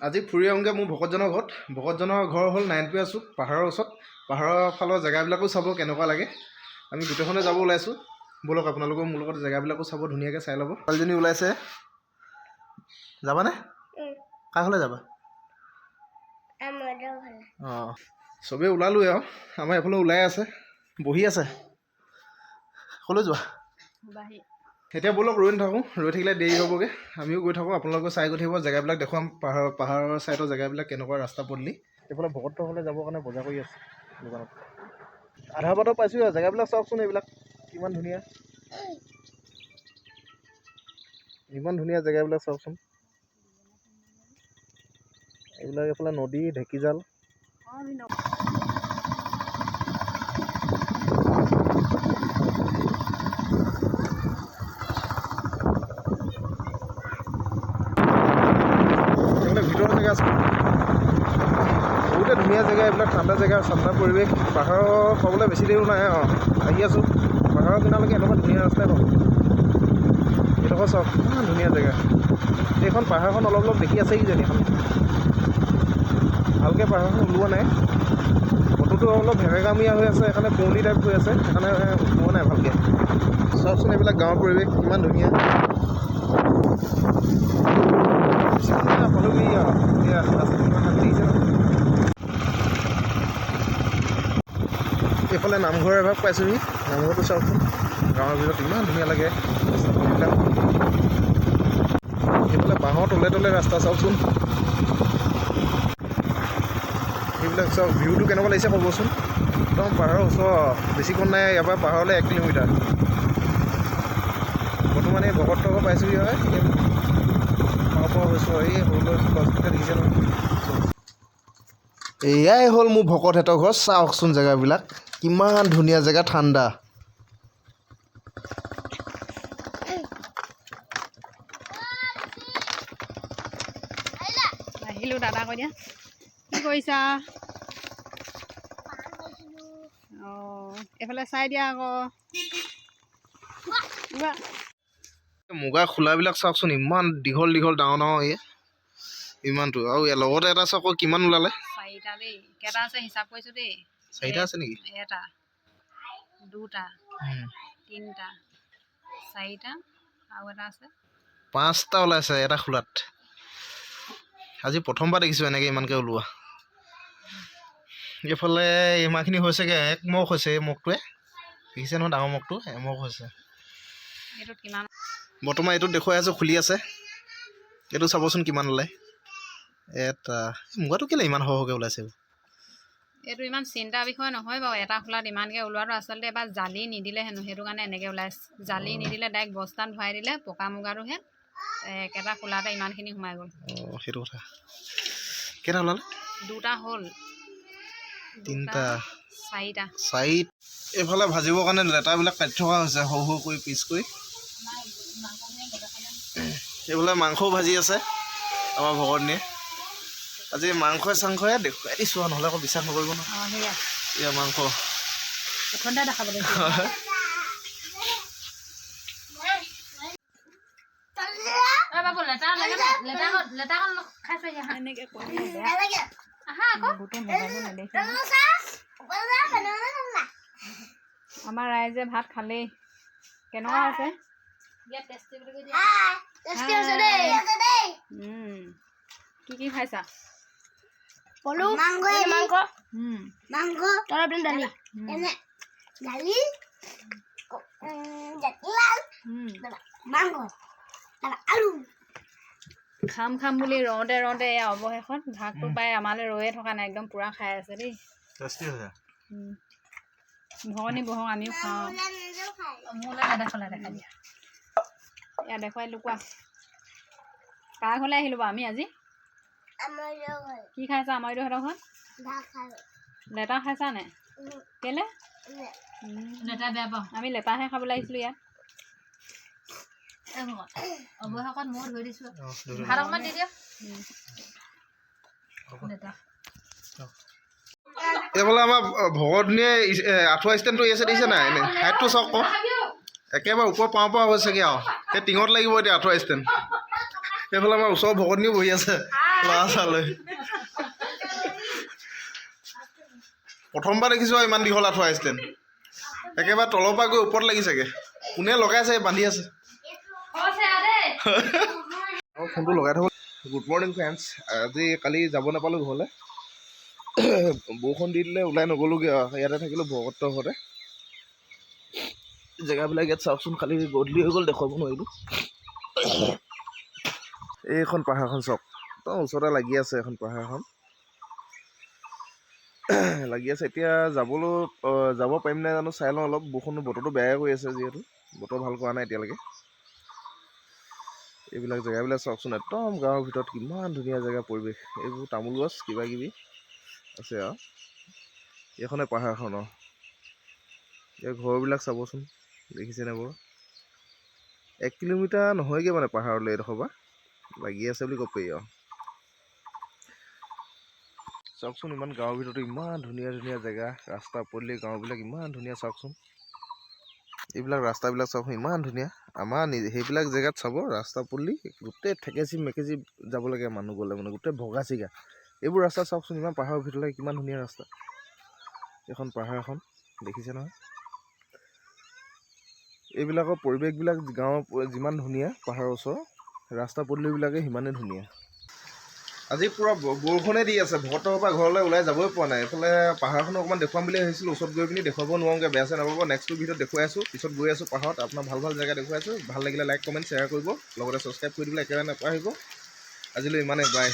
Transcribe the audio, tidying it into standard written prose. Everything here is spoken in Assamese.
আজি ফুৰি আহোঁগৈ মোৰ ভকতজনৰ ঘৰত। ভকতজনৰ ঘৰ হ'ল নাৰায়ণপুৰ আছোঁ, পাহাৰৰ ওচৰত। পাহাৰৰ ফালৰ জেগাবিলাকো চাব কেনেকুৱা লাগে। আমি গোটেইখনে যাব ওলাইছোঁ। ব'লক আপোনালোকেও মোৰ লগত জেগাবিলাকো চাব, ধুনীয়াকৈ চাই ল'ব। ছোৱালীজনী ওলাইছে, যাবানে? কাৰ ঘৰলৈ যাবা? অঁ, চবেই ওলালোৱে আৰু আমাৰ এইফালে ওলাই আছে, বহি আছে। ক'লৈ যোৱা? এতিয়া ব'লক ৰৈ নাথাকোঁ, ৰৈ থাকিলে দেৰি হ'বগৈ। আমিও গৈ থাকোঁ, আপোনালোকে চাই গৈ থাকিব। জেগাবিলাক দেখুৱাম, পাহাৰৰ ছাইডৰ জেগাবিলাক কেনেকুৱা ৰাস্তা পদূলি। এইফালে ভকতৰ ঘৰলৈ যাবৰ কাৰণে বজাৰ কৰি আছে দোকানত। আধা বাটত পাইছোঁ আৰু জেগাবিলাক চাওকচোন, এইবিলাক কিমান ধুনীয়া, ইমান ধুনীয়া জেগাবিলাক চাওকচোন। এইবিলাক এইফালে নদী, ঢেকীজাল। ভিতৰৰ জেগা আছে, বহুতে ধুনীয়া জেগা এইবিলাক, ঠাণ্ডা জেগা, ঠাণ্ডা পৰিৱেশ। পাহাৰৰ পাবলৈ বেছি দেৰিও নাই আৰু আহি আছোঁ। পাহাৰৰ কিনালৈকে এনেকুৱা ধুনীয়া ৰাস্তাই পাব। এইডোখৰ চাওক, ইমান ধুনীয়া জেগা। এইখন পাহাৰখন অলপ অলপ দেখি আছে কিজানি এখন, ভালকৈ পাহাৰখন ওলোৱা নাই। ফটোটো অলপ ভেমেগামীয়া হৈ আছে, সেইকাৰণে পুৰণি টাইপ হৈ আছে, সেইকাৰণে ওলোৱা নাই ভালকৈ। চাওকচোন এইবিলাক গাঁৱৰ পৰিৱেশ কিমান ধুনীয়া। এইফালে নামঘৰ এভাগ পাইছোঁহি। নামঘৰটো চাওকচোন, গাঁৱৰ ভিতৰত ইমান ধুনীয়া লাগে ৰাস্তাবিলাক। এইফালে বাঁহৰ তলে তলে ৰাস্তা চাওকচোন। এইবিলাক চাওক, ভিউটো কেনেকুৱা লাগিছে ক'বচোন। একদম পাহাৰৰ ওচৰ, বেছিখন নাই ইয়াৰ পৰা পাহাৰলৈ 1 কিলোমিটাৰ। বৰ্তমান এই ভকতৰ ঘৰ পাইছোঁহি হয়, পৰা হৈছোঁ। এই সৰুলৈ গছকেইটা দেখিছে নহয়। এয়াই হ'ল মোৰ ভকতহঁতৰ ঘৰ। চাওকচোন জেগাবিলাক কিমান ধুনীয়া জেগা, ঠাণ্ডা। আহিলোঁ দাদা কৈ দিয়া, কি কৰিছা? অঁ, এইফালে চাই দিয়া আকৌ। মুগা খোলাবিলাক চাওকচোন, ইমান দীঘল দীঘল, ডাঙৰ ডাঙৰ। ইমানটো আৰু লগতে এটা চাওক কিমান ওলালে। 4টা দেই, কেইটা আছে হিচাপ কৰিছোঁ দেই। 4টা আছে নেকি? 1টা, 2টা, 3টা, 4টা, আৰু এটা আছে 5টা ওলাইছে এটা খোলাত। আজি প্ৰথমবাৰ দেখিছোঁ এনেকৈ ইমানকৈ ওলোৱা। এইফালে ইমানখিনি হৈছেগৈ, 1 মগ হৈছে। এই মগটোৱে দেখিছে নহয়, ডাঙৰ মগটো 1 মগ হৈছে। এইটোত কিমান? বৰ্তমান এইটোত দেখুৱাই আছোঁ, খুলি আছে। এইটো চাবচোন কিমান ওলায়। এটা মুগাটো কেলৈ ইমান সৰহকৈ ওলাইছে? এইটো ইমান চিন্তাৰ বিষয় নহয় বাৰু, এটা খোলাত ইমানকৈ ওলোৱাটো। আচলতে এবাৰ জালি নিদিলে হেনো, সেইটো কাৰণে এনেকৈ ওলাইছে। জালি নিদিলে ডাইৰেক্ট বস্তাত ভৰাই দিলে, পকা মুগাটোহে একেটা খোলাতে ইমানখিনি সোমাই গ'ল। অঁ, সেইটো কথা। কেইটা ওলালে? 2টা হ'ল, 3টা, 4টা। এইফালে ভাজিবৰ কাৰণে লেটাবিলাক কাটি থকা হৈছে, সৰু সৰু কৰি পিচ কৰি। এইফালে মাংসও ভাজি আছে আমাৰ ভকতনীয়ে। আজি মাংসই চাংসই দেখুৱাই দিছোঁ আৰু, নহ'লে আকৌ বিশ্বাস নকৰিব ন। এয়া মাংস দেখাব আমাৰ ৰাইজে ভাত খালেই। কেনেকুৱা আছে? কি কি খাইছা? খাম খাম বুলি ৰওঁতে ৰওঁতে এয়া অৱশেষত ভাগটো পাই আমালৈ ৰৈয়ে থকা নাই, একদম পূৰা খাই আছে দেই। ভগনী বহক, আমিও খাওঁ। মোলৈ নেদেখালে দেখা দিয়া। এয়া দেখুৱাই দিলোঁ, কোৱা কাৰ ঘৰলৈ আহিলোঁ বাৰু আমি আজি? কি খাইছা আমাৰ ইহঁতৰ ঘৰত? লেটা খাইছা নে? কেলে? লেটা বেয়া পাওঁ আমি, লেটাহে খাবলৈ আহিছিলোঁ ইয়াত। অৱশেষত মই ধৰি দিছোঁ, ভাত অকণমান দি দিয়ক। এইফালে আমাৰ ভকতনীয়ে আঁঠুৱা ষ্টেণ্ডটো আছে, দেখিছে নাই? এনে হাইটটো চাওক আকৌ, একেবাৰে ওপৰ পাওঁ হৈছেগৈ আৰু। সেই টিঙত লাগিব এতিয়া আঁঠুৱা ষ্টেণ্ড। এইফালে আমাৰ ওচৰৰ ভকতনীও বহি আছে। ল'ৰা ছোৱালী প্ৰথমবাৰ দেখিছোঁ ইমান দীঘল আঁঠুৱা ষ্টেণ্ড একেবাৰে তলৰ পৰা গৈ ওপৰত লাগিছেগৈ কোনে লগাইছে বান্ধি আছে ফোনটো লগাই থ'ব গুড মৰ্ণিং ফ্ৰেণ্ডছ আজি কালি যাব নাপালোঁ ঘৰলৈ বৰষুণ দি দিলে ওলাই নগ'লোগৈ আৰু ইয়াতে থাকিলোঁ ভকতৰ ঘৰতে জেগাবিলাক ইয়াত চাওকচোন খালি গধূলি হৈ গ'ল দেখুৱাব নোৱাৰিলোঁ এইখন পাহাৰখন চাওক একদম ওচৰতে লাগি আছে এখন পাহাৰখন লাগি আছে এতিয়া যাবলৈ যাব পাৰিম নাই জানো চাই লওঁ অলপ বতৰটো বেয়াই কৰি আছে যিহেতু বতৰ ভাল কৰা নাই এতিয়ালৈকে এইবিলাক জেগাবিলাক চাওকচোন একদম গাঁৱৰ ভিতৰত কিমান ধুনীয়া জেগা পৰিৱেশ এইবোৰ তামোল গছ কিবা কিবি আছে আৰু এইখনে পাহাৰখন এই ঘৰবিলাক চাবচোন দেখিছেনে বাৰু 1 কিলোমিটাৰ নহয়গৈ মানে পাহাৰলৈ এইডোখৰ পৰা লাগি আছে বুলি ক'ব পাৰি আৰু চাওকচোন ইমান গাঁৱৰ ভিতৰতো ইমান ধুনীয়া ধুনীয়া জেগা ৰাস্তা পদূলি গাঁওবিলাক ইমান ধুনীয়া চাওকচোন এইবিলাক ৰাস্তাবিলাক চাওকচোন ইমান ধুনীয়া আমাৰ সেইবিলাক জেগাত চাব ৰাস্তা পদূলি গোটেই ঠেকেচি মেকেচি যাব লাগে মানুহ গ'লে মানে গোটেই ভগা চিগা এইবোৰ ৰাস্তা চাওকচোন ইমান পাহাৰৰ ভিতৰলৈ কিমান ধুনীয়া ৰাস্তা এইখন পাহাৰ এখন দেখিছে নহয় এইবিলাকৰ পৰিৱেশবিলাক গাঁৱৰ যিমান ধুনীয়া পাহাৰৰ ওচৰ ৰাস্তা পদূলিবিলাকে সিমানেই ধুনীয়া আজি পূৰা বৰষুণে দি আছে ভকতৰ পৰা ঘৰলৈ ওলাই যাবই পৰা নাই এইফালে পাহাৰখনো অকণমান দেখুৱাম বুলি ভাবিছিলোঁ ওচৰত গৈ পিনি দেখুৱাব নোৱাৰোঁগৈ বেয়া চেয়া নাপাব নেক্সটটো ভিডিঅ'ত দেখুৱাই আছোঁ পিছত গৈ আছোঁ পাহাৰত আপোনাৰ ভাল ভাল জেগা দেখুৱাই আছোঁ ভাল লাগিলে লাইক কমেণ্ট শ্বেয়াৰ কৰিব লগতে ছাবস্ক্ৰাইব কৰি দিবলৈ একেবাৰে নাপাহৰিব আজিলৈ ইমানেই বাই